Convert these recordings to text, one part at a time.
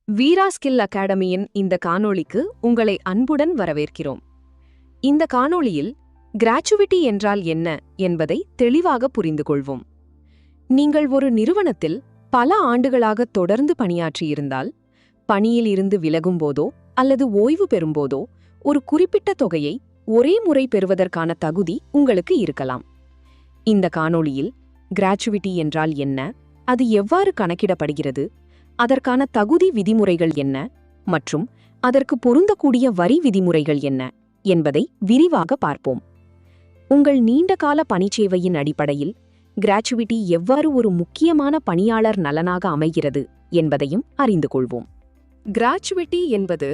வீரா skill அகாடமியின் இந்த காணொளிக்கு உங்களை அன்புடன் வரவேற்கிறோம். இந்த காணொளியில் கிராச்சுவிட்டி என்றால் என்ன என்பதை தெளிவாக புரிந்து கொள்வோம். நீங்கள் ஒரு நிறுவனத்தில் பல ஆண்டுகளாக தொடர்ந்து பணியாற்றியிருந்தால், பணியில் இருந்து விலகும்போதோ அல்லது ஓய்வு பெறும்போதோ ஒரு குறிப்பிட்ட தொகையை ஒரே முறை பெறுவதற்கான தகுதி உங்களுக்கு இருக்கலாம். இந்த காணொளியில் கிராச்சுவிட்டி என்றால் என்ன, அது எவ்வாறு கணக்கிடப்படுகிறது, அதற்கான தகுதி விதிமுறைகள் என்ன மற்றும் அதற்கு பொருந்தக்கூடிய வரி விதிமுறைகள் என்ன என்பதை விரிவாக பார்ப்போம். உங்கள் நீண்டகால பணிச்சேவையின் அடிப்படையில் கிராச்சுவிட்டி எவ்வாறு ஒரு முக்கியமான பணியாளர் நலனாக அமைகிறது என்பதையும் அறிந்து கொள்வோம். கிராச்சுவிட்டி என்பது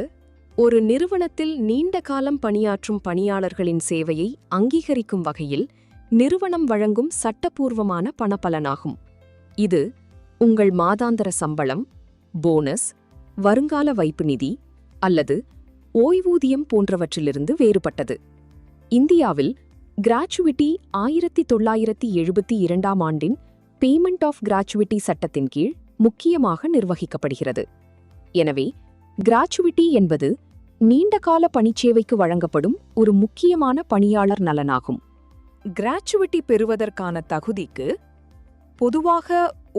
ஒரு நிறுவனத்தில் நீண்ட காலம் பணியாற்றும் பணியாளர்களின் சேவையை அங்கீகரிக்கும் வகையில் நிறுவனம் வழங்கும் சட்டப்பூர்வமான பணப்பலனாகும். இது உங்கள் மாதாந்திர சம்பளம், போனஸ், வருங்கால வைப்பு நிதி அல்லது ஓய்வூதியம் போன்றவற்றிலிருந்து வேறுபட்டது. இந்தியாவில் கிராச்சுவிட்டி 1972 ஆண்டின் பேமெண்ட் ஆஃப் கிராச்சுவிட்டி சட்டத்தின் கீழ் முக்கியமாக நிர்வகிக்கப்படுகிறது. எனவே கிராச்சுவிட்டி என்பது நீண்டகால பணிச்சேவைக்கு வழங்கப்படும் ஒரு முக்கியமான பணியாளர் நலனாகும். கிராச்சுவிட்டி பெறுவதற்கான தகுதிக்கு பொதுவாக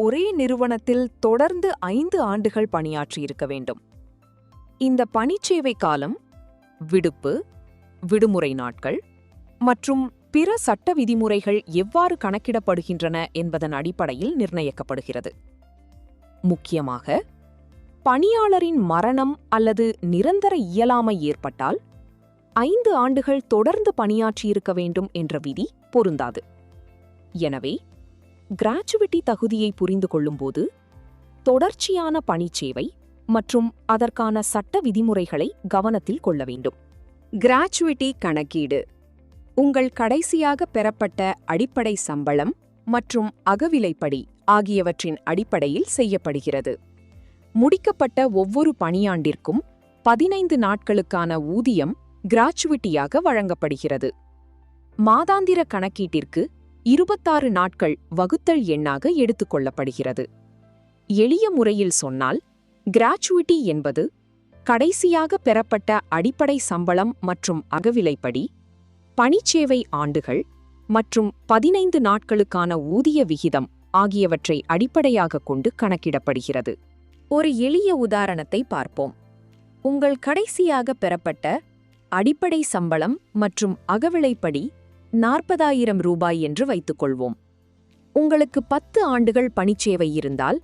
ஒரே நிறுவனத்தில் தொடர்ந்து 5 ஆண்டுகள் பணியாற்றியிருக்க வேண்டும். இந்த பணிச்சேவை காலம் விடுப்பு, விடுமுறை நாட்கள் மற்றும் பிற சட்ட விதிமுறைகள் எவ்வாறு கணக்கிடப்படுகின்றன என்பதன் அடிப்படையில் நிர்ணயிக்கப்படுகிறது. முக்கியமாக, பணியாளரின் மரணம் அல்லது நிரந்தர இயலாமை ஏற்பட்டால் 5 ஆண்டுகள் தொடர்ந்து பணியாற்றியிருக்க வேண்டும் என்ற விதி பொருந்தாது. எனவே கிராச்சுவிட்டி தகுதியை புரிந்து கொள்ளும்போது தொடர்ச்சியான பணிச்சேவை மற்றும் அதற்கான சட்ட விதிமுறைகளை கவனத்தில் கொள்ள வேண்டும். கிராச்சுவிட்டி கணக்கீடு உங்கள் கடைசியாக பெறப்பட்ட அடிப்படை சம்பளம் மற்றும் அகவிலைப்படி ஆகியவற்றின் அடிப்படையில் செய்யப்படுகிறது. முடிக்கப்பட்ட ஒவ்வொரு பணியாண்டிற்கும் 15 நாட்களுக்கான ஊதியம் கிராச்சுவிட்டியாக வழங்கப்படுகிறது. மாதாந்திர கணக்கீட்டிற்கு 26 நாட்கள் வகுத்தல் எண்ணாக எடுத்துக்கொள்ளப்படுகிறது. எளிய முறையில் சொன்னால், கிராச்சுவிட்டி என்பது கடைசியாக பெறப்பட்ட அடிப்படை சம்பளம் மற்றும் அகவிலைப்படி, பணிச்சேவை ஆண்டுகள் மற்றும் 15 நாட்களுக்கான ஊதிய விகிதம் ஆகியவற்றை அடிப்படையாக கொண்டு கணக்கிடப்படுகிறது. ஒரு எளிய உதாரணத்தை பார்ப்போம். உங்கள் கடைசியாக பெறப்பட்ட அடிப்படை சம்பளம் மற்றும் அகவிலைப்படி 40,000 ரூபாய் என்று வைத்துக்கொள்வோம். உங்களுக்கு 10 ஆண்டுகள் பணிச்சேவை இருந்தால்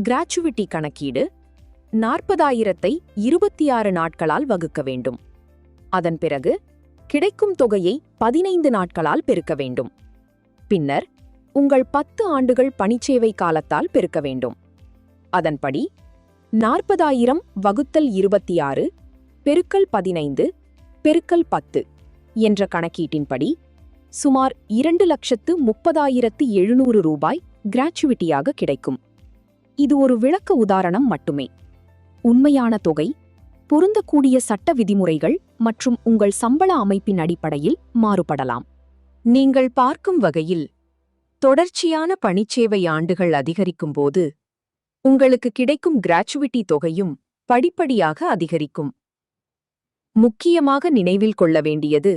கிராச்சுவிட்டி கணக்கீடு 40,000ஐ 26 நாட்களால் வகுக்க வேண்டும். அதன் பிறகு கிடைக்கும் தொகையை 15 நாட்களால் பெருக்க வேண்டும். பின்னர் உங்கள் 10 ஆண்டுகள் பணிச்சேவை காலத்தால் பெருக்க வேண்டும். அதன்படி 40,000 வகுத்தல் 26 பெருக்கல் 15 பெருக்கல் 10 என்ற கணக்கீட்டின்படி சுமார் 2,30,700 ரூபாய் கிராச்சுவிட்டியாக கிடைக்கும். இது ஒரு விளக்க உதாரணம் மட்டுமே. உண்மையான தொகை பொருந்தக்கூடிய சட்ட விதிமுறைகள் மற்றும் உங்கள் சம்பள அமைப்பின் அடிப்படையில் மாறுபடலாம். நீங்கள் பார்க்கும் வகையில் தொடர்ச்சியான பணிச்சேவை ஆண்டுகள் அதிகரிக்கும் போது உங்களுக்கு கிடைக்கும் கிராச்சுவிட்டி தொகையும் படிப்படியாக அதிகரிக்கும். முக்கியமாக நினைவில் கொள்ள வேண்டியது,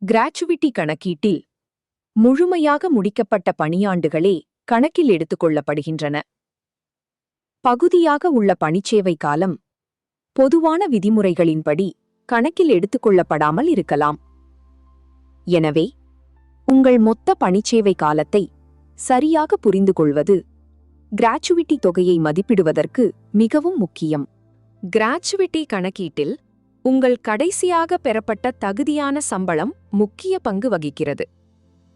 கிராச்சுவிட்டி கணக்கீட்டில் முழுமையாக முடிக்கப்பட்ட பணியாண்டுகளே கணக்கில் எடுத்துக்கொள்ளப்படுகின்றன. பகுதியாக உள்ள பணிச்சேவை காலம் பொதுவான விதிமுறைகளின்படி கணக்கில் எடுத்துக்கொள்ளப்படாமல் இருக்கலாம். எனவே உங்கள் மொத்த பணிச்சேவை காலத்தை சரியாக புரிந்து கொள்வது கிராச்சுவிட்டி தொகையை மதிப்பிடுவதற்கு மிகவும் முக்கியம். கிராச்சுவிட்டி கணக்கீட்டில் உங்கள் கடைசியாக பெறப்பட்ட தகுதியான சம்பளம் முக்கிய பங்கு வகிக்கிறது.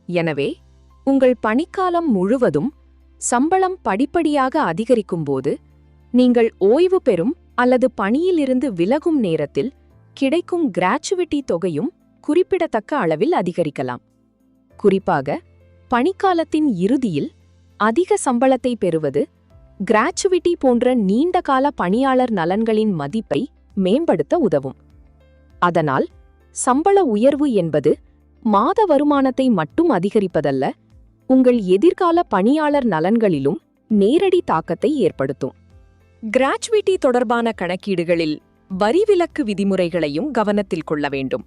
எனவே உங்கள் பணிக்காலம் முழுவதும் சம்பளம் படிப்படியாக அதிகரிக்கும்போது நீங்கள் ஓய்வு பெறும் அல்லது பணியிலிருந்து விலகும் நேரத்தில் கிடைக்கும் கிராச்சுவிட்டி தொகையும் குறிப்பிடத்தக்க அளவில் அதிகரிக்கலாம். குறிப்பாக பணிக்காலத்தின் இறுதியில் அதிக சம்பளத்தை பெறுவது கிராச்சுவிட்டி போன்ற நீண்டகால பணியாளர் நலன்களின் மதிப்பை மேம்படுத்த உதவும். அதனால் சம்பள உயர்வு என்பது மாத வருமானத்தை மட்டும் அதிகரிப்பதல்ல, உங்கள் எதிர்கால பணியாளர் நலன்களிலும் நேரடி தாக்கத்தை ஏற்படுத்தும். கிராச்சுவிட்டி தொடர்பான கணக்கீடுகளில் வரி விலக்கு விதிமுறைகளையும் கவனத்தில் கொள்ள வேண்டும்.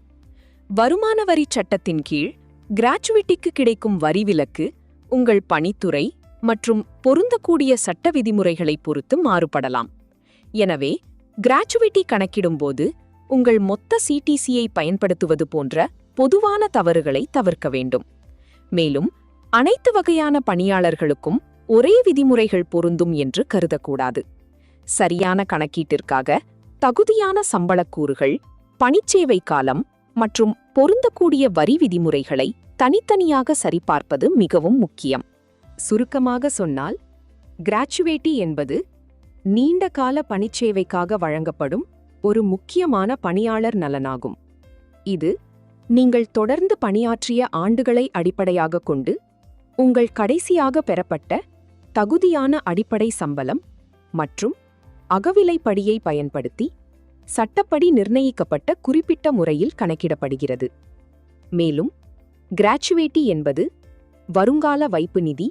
வருமான வரி சட்டத்தின் கீழ் கிராச்சுவிட்டிக்கு கிடைக்கும் வரி விலக்கு உங்கள் பணித்துறை மற்றும் பொருந்தக்கூடிய சட்ட விதிமுறைகளை பொறுத்து மாறுபடலாம். எனவே கிராச்சுவிட்டி கணக்கிடும்போது உங்கள் மொத்த சிடிசியை பயன்படுத்துவது போன்ற பொதுவான தவறுகளை தவிர்க்க வேண்டும். மேலும் அனைத்து வகையான பணியாளர்களுக்கும் ஒரே விதிமுறைகள் பொருந்தும் என்று கருதக்கூடாது. சரியான கணக்கீட்டிற்காக தகுதியான சம்பளக்கூறுகள், பணிச்சேவை காலம் மற்றும் பொருந்தக்கூடிய வரி விதிமுறைகளை தனித்தனியாக சரிபார்ப்பது மிகவும் முக்கியம். சுருக்கமாக சொன்னால், கிராச்சுவேட்டி என்பது நீண்ட கால பணிச்சேவைக்காக வழங்கப்படும் ஒரு முக்கியமான பணியாளர் நலனாகும். இது நீங்கள் தொடர்ந்து பணியாற்றிய ஆண்டுகளை அடிப்படையாகக் கொண்டு உங்கள் கடைசியாக பெறப்பட்ட தகுதியான அடிப்படை சம்பளம் மற்றும் அகவிலைப்படியை பயன்படுத்தி சட்டப்படி நிர்ணயிக்கப்பட்ட குறிப்பிட்ட முறையில் கணக்கிடப்படுகிறது. மேலும் கிராச்சுவேட்டி என்பது வருங்கால வைப்பு நிதி,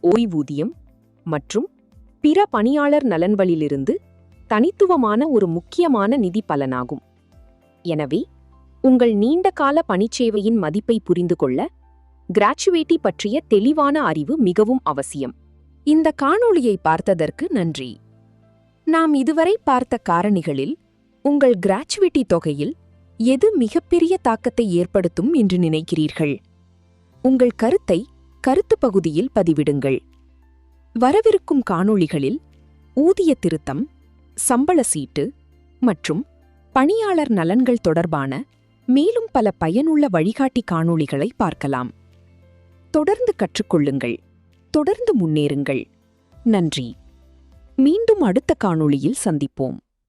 ஓய்வூதியம் மற்றும் பிற பணியாளர் நலன்களிலிருந்து தனித்துவமான ஒரு முக்கியமான நிதி பலனாகும். எனவே உங்கள் நீண்டகால பணிச்சேவையின் மதிப்பை புரிந்து கொள்ள கிராச்சுவேட்டி பற்றிய தெளிவான அறிவு மிகவும் அவசியம். இந்த காணொளியை பார்த்ததற்கு நன்றி. நாம் இதுவரை பார்த்த காரணிகளில் உங்கள் கிராச்சுவிட்டி தொகையில் எது மிகப்பெரிய தாக்கத்தை ஏற்படுத்தும் என்று நினைக்கிறீர்கள்? உங்கள் கருத்தை கருத்து பகுதியில் பதிவிடுங்கள். வரவிருக்கும் காணொளிகளில் ஊதிய திருத்தம், சம்பள சீட்டு மற்றும் பணியாளர் நலன்கள் தொடர்பான மேலும் பல பயனுள்ள வழிகாட்டி காணொளிகளை பார்க்கலாம். தொடர்ந்து கற்றுக்கொள்ளுங்கள், தொடர்ந்து முன்னேறுங்கள். நன்றி. மீண்டும் அடுத்த காணொளியில் சந்திப்போம்.